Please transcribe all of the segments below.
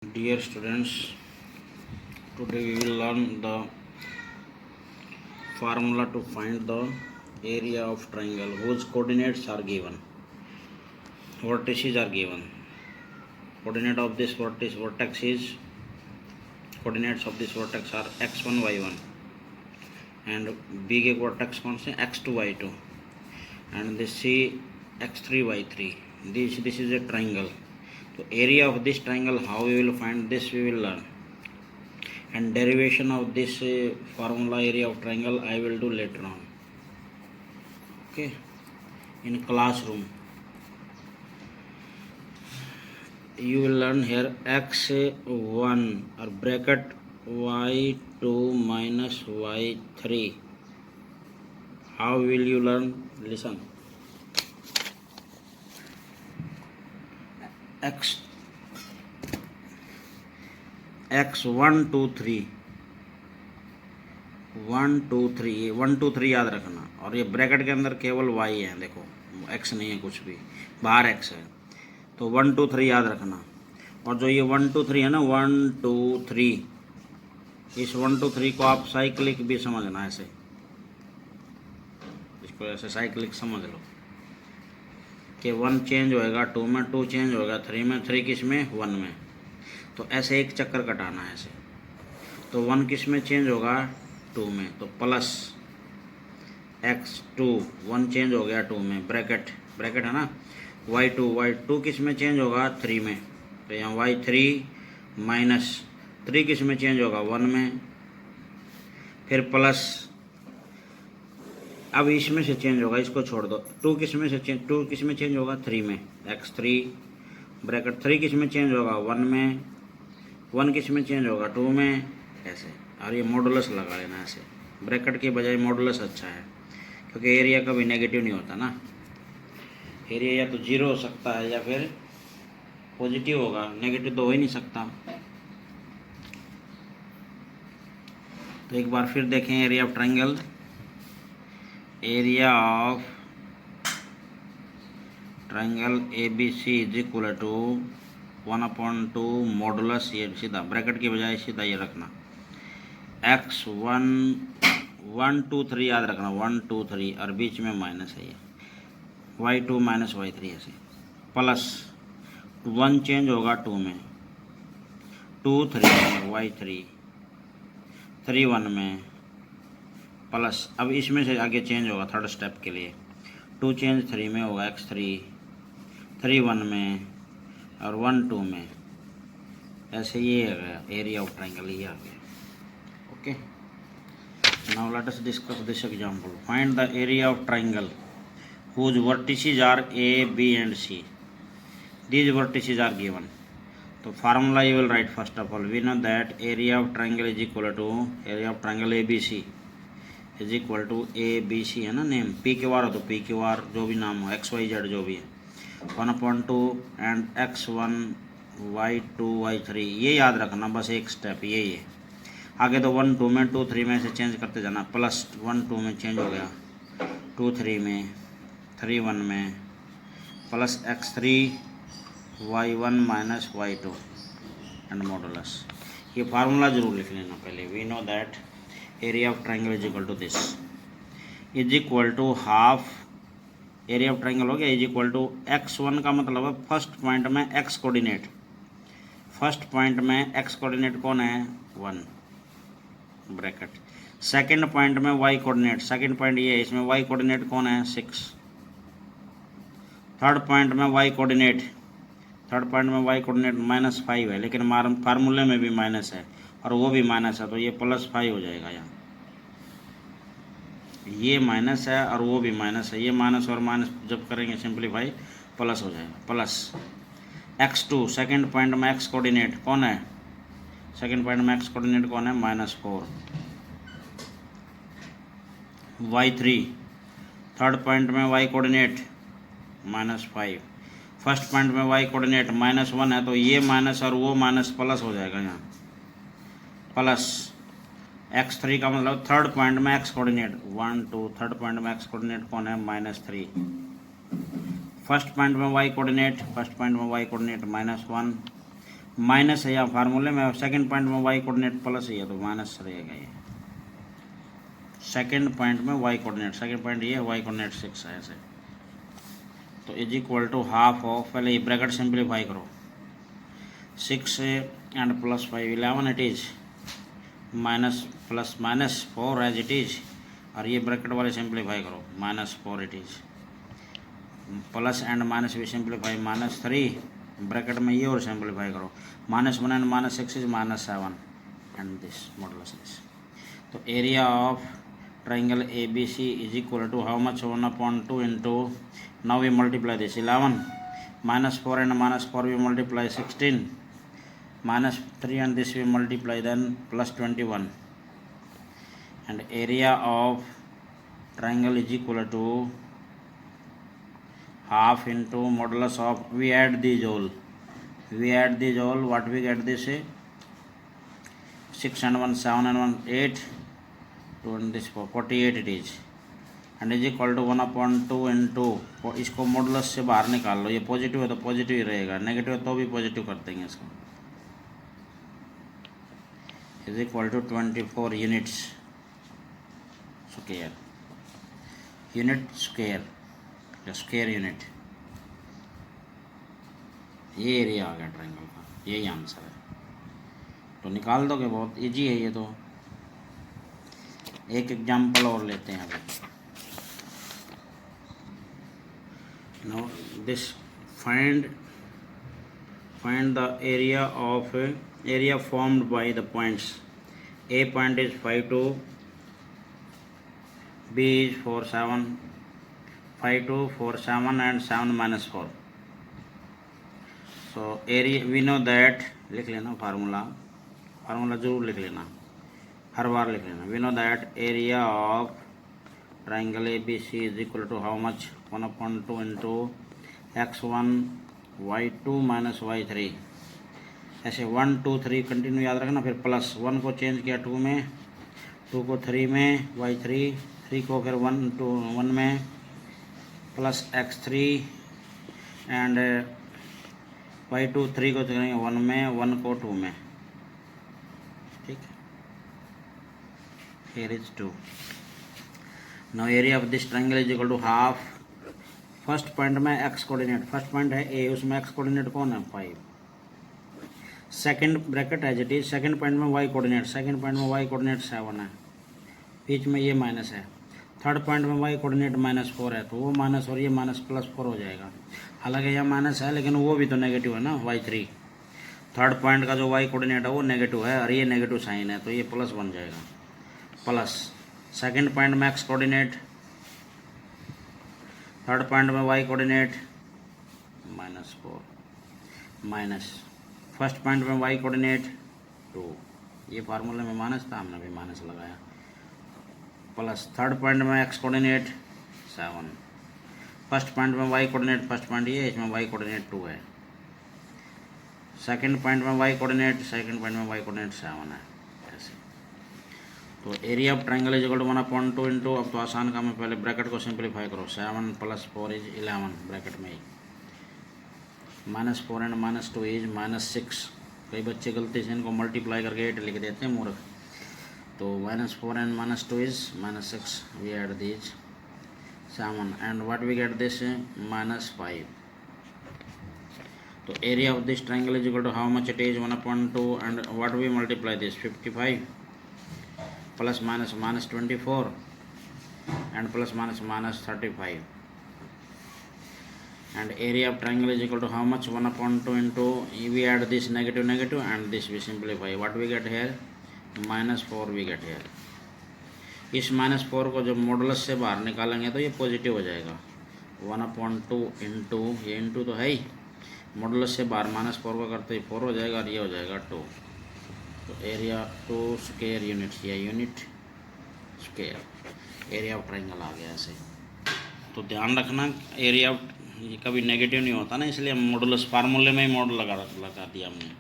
Dear students, today we will learn the formula to find the area of triangle whose coordinates are given. Vertices are given. Coordinate of this vertex is coordinates of this vertex are x1 y1 and big एक vertex कौन से x2 y2 and this C x3 y3. This is a triangle. So area of this triangle, how we will find this we will learn, and derivation of this formula area of triangle I will do later on. Okay, in classroom you will learn here x1 or bracket y2 minus y3. How will you learn? Listen. x1 2 3 1 2 3 1 2 3 याद रखना, और ये bracket के अंदर केवल y है, देखो x नहीं है, कुछ भी बाहर x है, तो 1 2 3 याद रखना। और जो ये 1 2 3 है ना, 1 2 3, इस 1 2 3 को आप साइक्लिक भी समझना, ऐसे इसको ऐसे साइक्लिक समझ लो कि 1 चेंज होएगा 2 में, 2 चेंज होएगा 3 में, 3 किस में 1 में, तो ऐसे एक चक्कर कटाना है ऐसे। तो 1 किस में चेंज होगा 2 में, तो प्लस x2 1 चेंज हो गया 2 में, ब्रैकेट है ना, y2 किस में चेंज होगा 3 में, तो यहाँ y3 माइनस 3 किस में चेंज होगा 1 में, फिर प्लस, अब इसमें से चेंज होगा, इसको छोड़ दो, 2 किस में चेंज होगा 3 में, x3 ब्रैकेट 3 किस में चेंज होगा 1 में, 1 किस में चेंज होगा 2 में, ऐसे। और ये मॉडुलस लगा लेना ऐसे, ब्रैकेट के बजाय मॉडुलस अच्छा है, क्योंकि एरिया कभी नेगेटिव नहीं होता ना, एरिया या तो 0 हो सकता है या फिर पॉजिटिव होगा, नेगेटिव तो हो ही नहीं सकता। तो एक बार फिर देखें area of triangle, area of triangle ABC is equal to 1/2 modulus, ये सीधा ब्रैकेट की बजाय सीधा ये रखना, x1 1 2 3 याद रखना, 1 2 3 और बीच में माइनस है ये, y2 माइनस y3 ऐसे, प्लस 1 चेंज होगा 2 में, 2 3 में y3, 3 1 में, प्लस अब इसमें से आगे चेंज होगा थर्ड स्टेप के लिए, 2 चेंज 3 में होगा x3, 3 1 में और 1 2 में, ऐसे ये आ गया एरिया ऑफ ट्रायंगल, ये आ गया। Okay, now let us discuss this example, find the area of triangle whose vertices are A, B and C. These vertices are given. तो formula you will write first of all, we know that area of triangle is equal to area of triangle ABC is equal to ABC है ना, name P Q R हो तो P Q R जो भी नाम हो, X Y Z जो भी है, 1/2 एंड x1 y2 y3, ये याद रखना, बस एक स्टेप ये है। आगे तो 1 2 में 2 3 में से चेंज करते जाना, प्लस 1 2 में चेंज हो गया, 2 3 में, 3 1 में, plus x3 y1 minus y2 and modulus. ये फार्मूला जरूर लिख लेना पहले। We know that area of triangle is equal to this, is equal to half, area of triangle हो गया, इज इक्वल टू x1 का मतलब है फर्स्ट पॉइंट में x कोऑर्डिनेट, फर्स्ट पॉइंट में x कोऑर्डिनेट कौन है 1 ब्रैकेट, सेकंड पॉइंट में y कोऑर्डिनेट, सेकंड पॉइंट ये है, इसमें y कोऑर्डिनेट कौन है 6, थर्ड पॉइंट में y कोऑर्डिनेट, थर्ड पॉइंट में y कोऑर्डिनेट -5 है, लेकिन फार्मूले में भी माइनस है और वो भी माइनस है, तो ये +5 हो जाएगा, यहाँ ये माइनस है और वो भी माइनस है, ये माइनस और माइनस जब करेंगे सिंप्लीफाई प्लस हो जाएगा, प्लस x2 सेकंड पॉइंट में x कोऑर्डिनेट कौन है, सेकंड पॉइंट में x कोऑर्डिनेट कौन है -4, y3 थर्ड पॉइंट में y कोऑर्डिनेट -5, फर्स्ट पॉइंट में y कोऑर्डिनेट -1 है, तो ये माइनस और वो माइनस प्लस हो जाएगा, यहाँ प्लस x3 का मतलब थर्ड पॉइंट में x कोऑर्डिनेट 1 2, थर्ड पॉइंट में x कोऑर्डिनेट कौन है -3, फर्स्ट पॉइंट में y कोऑर्डिनेट -1, माइनस है, या फार्मूले में सेकंड पॉइंट में वाई कोऑर्डिनेट प्लस है तो माइनस रहेगा ये। सेकंड पॉइंट में वाई कोऑर्डिनेट, सेकंड पॉइंट ये वाई कोऑर्डिनेट 6 है ऐसे। तो is equal to half of, पहले ये ब्रैकेट सिंप्लीफाई करो, 6 and plus 5 11 it is, minus plus minus 4 as it is, और ये ब्रैकेट वाले सिंप्लीफाई करो, -4 it is, plus and minus भी सिंप्लीफाई, -3 ब्रैकेट में ये और सिंप्लीफाई करो, -1 and -6 is -7 and this modulus this. तो area of triangle ABC is equal to how much? 1/2 into, now we multiply this, 11 -4 and -4 we multiply 16, -3 and this we multiply then plus 21, and area of triangle is equal to half into modulus of, we add these all, what we get this, 6 and 1 7 and 1 8, 2 and this 48 it is, and is equal to 1/2 into, इसको modulus से बाहर निकाल लो, ये positive है तो positive ही रहेगा, negative है तो भी पॉजिटिव कर देंगे इसको, is equal to 24 units square, unit square या स्क्वायर यूनिट, ये एरिया आ गया ट्रायंगल का, यही आंसर है। तो निकाल दोगे, बहुत इजी है ये तो। एक एग्जाम्पल और लेते हैं अभी। No this find the area formed by the points, A point is 5 2, B is 4 7, 5 2 4 7 and 7 -4। So area we know that, लिख लेना फार्मूला जरूर लिख लेना, हर बार लिख लेना। We know that area of triangle ABC is equal to how much? 1/2 into x1 y2 minus y3, ऐसे 1 2 3 continue याद रखना। फिर प्लस 1 को चेंज किया 2 में, 2 को 3 में, y3 3 को फिर 1 में, प्लस x3 एंड y2 3 को 1 में, 1 को 2 में, ठीक है। Here is 2. Now area of this triangle is equal to half, first point में x कोऑर्डिनेट, फर्स्ट पॉइंट है A, उसमें x कोऑर्डिनेट कौन है? 5, second bracket as it is, second point में y कोऑर्डिनेट, सेकंड पॉइंट में y coordinate 7 है, बीच में ये माइनस है, थर्ड पॉइंट में y कोऑर्डिनेट -4 है, तो वो माइनस और ये माइनस +4 हो जाएगा। हालांकि यह माइनस है लेकिन वो भी तो नेगेटिव है ना, y3, थर्ड पॉइंट का जो y कोऑर्डिनेट है वो नेगेटिव है और ये नेगेटिव साइन है, तो ये प्लस बन जाएगा, प्लस सेकंड पॉइंट में x कोऑर्डिनेट, थर्ड पॉइंट में y coordinate -4, minus first point में y कोऑर्डिनेट 2, ये फार्मूले में माइनस था, हमने भी माइनस लगाया, प्लस थर्ड पॉइंट में x कोऑर्डिनेट 7, फर्स्ट पॉइंट में y कोऑर्डिनेट, फर्स्ट पॉइंट ये, इसमें y कोऑर्डिनेट 2 है, सेकंड पॉइंट में y कोऑर्डिनेट, सेकंड पॉइंट में y कोऑर्डिनेट 7 है, ऐसे। तो area of triangle is equal to 1/2 into, अब तो आसान काम है, पहले ब्रैकेट को सिंप्लीफाई करो, 7 + 4 इज 11 ब्रैकेट में ही, -4 एंड -2 इज -6। कई बच्चे गलती से इनको मल्टीप्लाई करके 8 लिख देते हैं मूर्ख, तो -4 and -2 is -6, we add this 7 and what we get this -5। तो area of this triangle is equal to how much it is? 1/2 and what we multiply this 55 plus minus -24 and plus minus -35 and area of triangle is equal to how much? 1/2 into, we add this negative and this we simplify, what we get here? -4 we get here। इस -4 को जब modulus से बाहर निकालेंगे तो ये positive हो जाएगा, 1/2 इंटू, ये इंटू तो है ही, मॉडुलस से बाहर -4 को करते ही 4 हो जाएगा और ये हो जाएगा 2। तो एरिया 2 स्क्वायर यूनिट, या unit square area of triangle आ गया ऐसे। तो ध्यान रखना एरिया ये कभी नेगेटिव नहीं होता ना, इसलिए हम मॉडुलस फार्मूले में ही मॉडल लगा दिया हमने,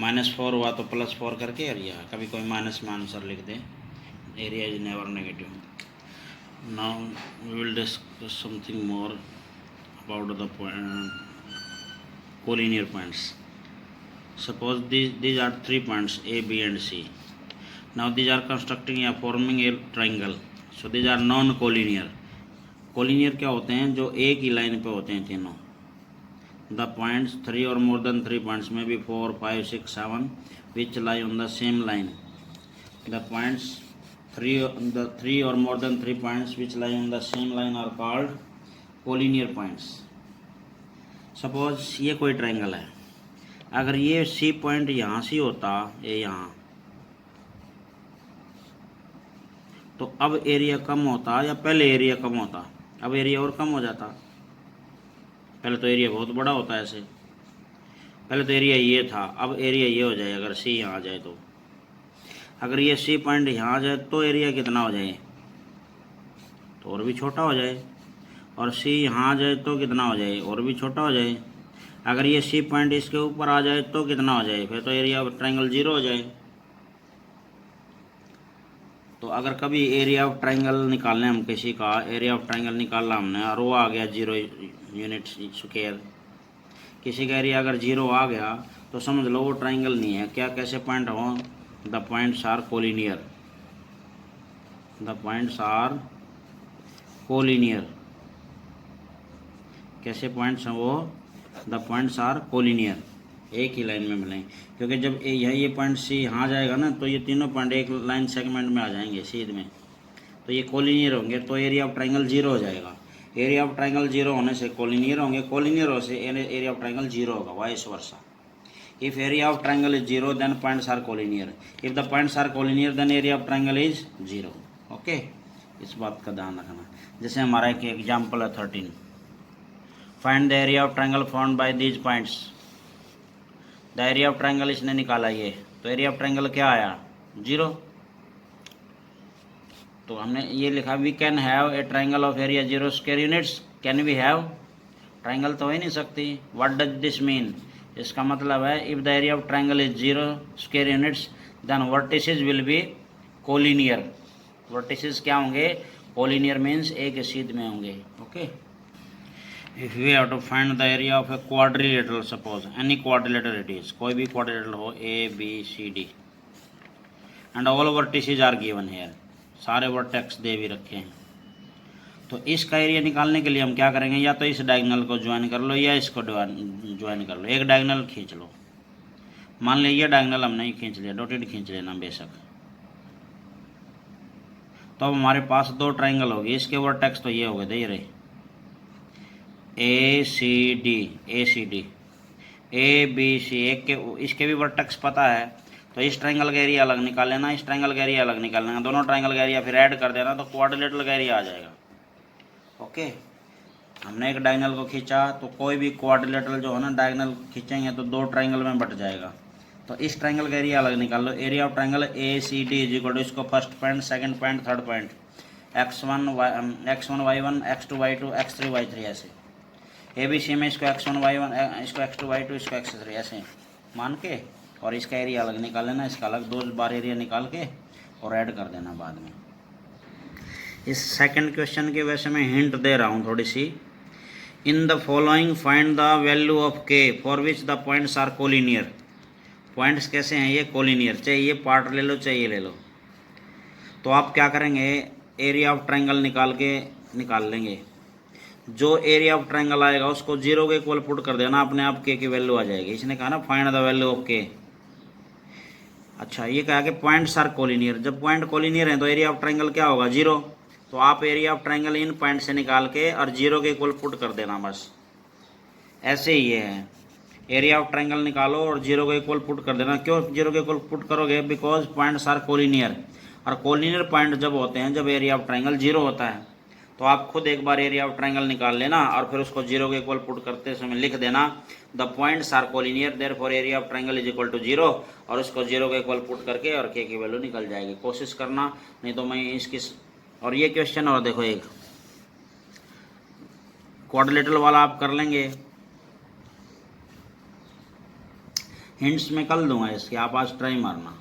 -4 हुआ तो +4 करके, और यह कभी कोई माइनस में आंसर लिख दे, area is never negative. Now we will discuss something more about the collinear points. Suppose these are 3 points A, B and C. Now these are constructing या forming a triangle. So these are non-collinear. Collinear क्या होते हैं? जो एक ही line पे होते हैं तीनों. The points 3 or more than 3 points, maybe 4, 5, 6, 7, which lie on the same line. The points 3 or more than 3 points which lie on the same line are called collinear points. Suppose ये कोई triangle है. अगर ये C point यहाँ से होता, ये यहाँ, तो अब एरिया कम होता या पहले एरिया कम होता? अब एरिया और कम हो जाता. पहले तो एरिया बहुत बड़ा होता है ऐसे. पहले तो एरिया ये था, अब एरिया ये हो जाए अगर सी यहाँ आ जाए तो. अगर ये सी पॉइंट यहाँ आ जाए तो एरिया कितना हो जाए? तो और भी छोटा हो जाए. और सी यहाँ आ जाए तो कितना हो जाए? और भी छोटा हो जाए. अगर ये सी पॉइंट इसके ऊपर आ जाए तो कितना हो जाए? फिर तो एरिया ऑफ ट्रायंगल 0 हो जाए. तो अगर कभी एरिया ऑफ ट्रायंगल निकालने हम किसी का एरिया ऑफ ट्रायंगल निकालना हमने और वो आ गया 0 यूनिट स्क्वायर, किसी का एरिया अगर 0 आ गया तो समझ लो वो ट्रायंगल नहीं है. क्या कैसे पॉइंट हो? The points are collinear. The points are collinear. कैसे पॉइंट्स हैं वो? The points are collinear. एक ही लाइन में मिलेंगे, क्योंकि जब ये पॉइंट सी यहाँ जाएगा ना तो ये तीनों पॉइंट एक लाइन सेगमेंट में आ जाएंगे सीध में, तो ये कोलिनियर होंगे. तो एरिया ऑफ ट्रायंगल 0 हो जाएगा. एरिया ऑफ ट्रायंगल 0 होने से कोलिनियर होंगे, कोलिनियर होने से एरिया ऑफ ट्रायंगल 0 होगा, vice versa. If area of triangle is 0 then points are collinear. If the points are collinear then area of triangle is 0. Okay, इस बात का ध्यान रखना. जैसे हमारा एक एग्जाम्पल है 13. Find the area of triangle found by these points. The area of triangle इसने निकाला ये, तो एरिया ऑफ ट्रायंगल क्या आया? 0. तो हमने ये लिखा we can have a triangle of area 0 square units. Can we have? Triangle तो हो ही नहीं सकती. What does this mean? इसका मतलब है if the area of triangle is 0 square units then vertices will be collinear. Vertices क्या होंगे? कोलिनियर मीन्स एक सीध में होंगे. Okay. If we have to find the area of a quadrilateral, suppose any quadrilateral it is, कोई भी quadrilateral हो A, B, C, D, and all vertices are given here, सारे वर्टेक्स दे भी रखे हैं. तो इसका एरिया निकालने के लिए हम क्या करेंगे? या तो इस डायगोनल को ज्वाइन कर लो या इसको ज्वाइन कर लो. एक डायगोनल खींच लो. मान लीजिए ये डायगोनल हमने ही खींच लिया, डॉटेड खींच लेना बेशक. तो अब हमारे पास 2 ट्रायंगल होगी. इसके वर्टेक्स तो ये हो गए, दे रहे ए C D, A B C. एक के इसके भी वर्टेक्स पता है, तो इस ट्रायंगल का एरिया अलग निकाल लेना, इस ट्रायंगल का एरिया अलग निकाल लेना. दोनों ट्रायंगल का एरिया फिर ऐड कर देना तो क्वाड्रिलेटरल का एरिया आ जाएगा. ओके. हमने एक डायगोनल को खींचा तो कोई भी क्वाड्रिलेटरल जो है ना डायगोनल खींचेंगे तो 2 ट्रायंगल में बट जाएगा. तो इस ट्रायंगल का एरिया अलग निकाल लो. Area of triangle A C D is equal to इसको first point, second point, third point x1 y1 x2 y2 x3 y3 ऐसे. ए बी सी में इसको x1 y1 इसको x2 y2 इसको x3 ऐसे मान के और इसका एरिया अलग निकाल लेना, इसका अलग 2 बार एरिया निकाल के और ऐड कर देना बाद में. इस सेकंड क्वेश्चन के वैसे मैं हिंट दे रहा हूँ थोड़ी सी. In the following find the value of k for which the points are collinear. Points कैसे हैं ये? कोलिनियर. चाहे ये पार्ट ले लो चाहे ये ले लो. तो आप क्या करेंगे? एरिया ऑफ ट्रायंगल निकाल लेंगे. जो एरिया ऑफ ट्रायंगल आएगा उसको 0 के इक्वल पुट कर देना, अपने आप k की वैल्यू आ जाएगी. इसने कहा ना find the value of k. अच्छा, ये कहा कि पॉइंट्स आर कोलिनियर. जब पॉइंट कोलिनियर है तो एरिया ऑफ ट्रायंगल क्या होगा? 0. तो आप area of triangle in point से निकाल के और 0 के इक्वल पुट कर देना बस. ऐसे ही ये है. एरिया ऑफ ट्रायंगल निकालो और 0 के इक्वल पुट कर देना. क्यों 0 के इक्वल पुट करोगे? Because points are collinear. और कोलिनियर पॉइंट जब होते हैं जब एरिया ऑफ ट्रायंगल 0 होता है. तो आप खुद एक बार एरिया ऑफ ट्रायंगल निकाल लेना और फिर उसको 0 के इक्वल पुट करते समय लिख देना the points are collinear therefore area of triangle is equal to 0 और उसको 0 के इक्वल पुट करके और k की वैल्यू निकल जाएगी. कोशिश करना, नहीं तो मैं इसकी. और ये क्वेश्चन और देखो, एक क्वाड्रिलेटरल वाला आप कर लेंगे. हिंट्स में कल दूंगा इसके, आप आज ट्राई मारना.